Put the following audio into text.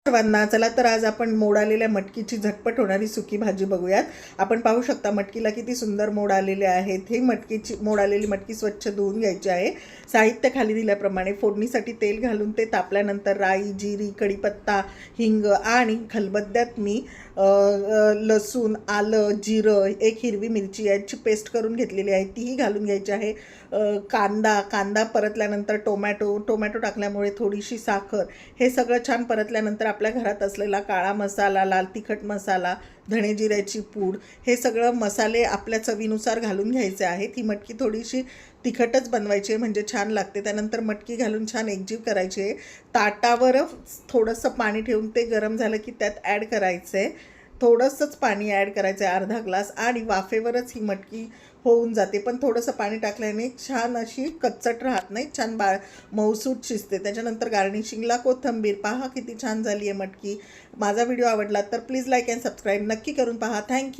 सर्वांना चला तर आज आपण मोड आलेल्या मटकीची झटपट होणारी सुकी भाजी बघूयात। आपण पाहू शकता मटकीला किती सुंदर मोड आलेले आहेत। हे मटकीची मोड आलेली मटकी स्वच्छ धुवून घ्यायची आहे। साहित्य खाली दिल्याप्रमाणे फोडणीसाठी तेल घालून ते तापल्यानंतर राई, जिरी, कढीपत्ता, हिंग आणि खलबत्त्यात मी लसूण, आलं, जिरं, एक हिरवी मिरची याची पेस्ट करून घेतलेली आहे, तीही घालून घ्यायची आहे। कांदा परतल्यानंतर टोमॅटो टाकल्यामुळे थोडीशी साखर, हे सगळं छान परतल्यानंतर आपल्या घरात असलेला काळा मसाला, लाल तिखट मसाला, धणे जिऱ्याची पूड, हे सगळं मसाले आपल्या चवीनुसार घालून घ्यायचे आहेत। ही मटकी थोडीशी तिखटच बनवायची आहे म्हणजे छान लागते। त्यानंतर मटकी घालून छान एकजीव करायची आहे। ताटावर थोडंसं पाणी ठेवून ते गरम झालं की त्यात ॲड करायचं आहे, थोडंसंच पाणी ॲड करायचं आहे, अर्धा ग्लास, आणि वाफेवरच ही मटकी होऊन जाते। पण थोडंसं पाणी टाकल्याने छान अशी कच्चट राहत नाही, छान मऊसूत शिजते। त्याच्यानंतर गार्निशिंगला कोथिंबीर। पहा किती छान झाली आहे मटकी। माझा व्हिडिओ आवडला तर प्लीज लाईक अँड सबस्क्राईब नक्की करून पहा। थँक्यू।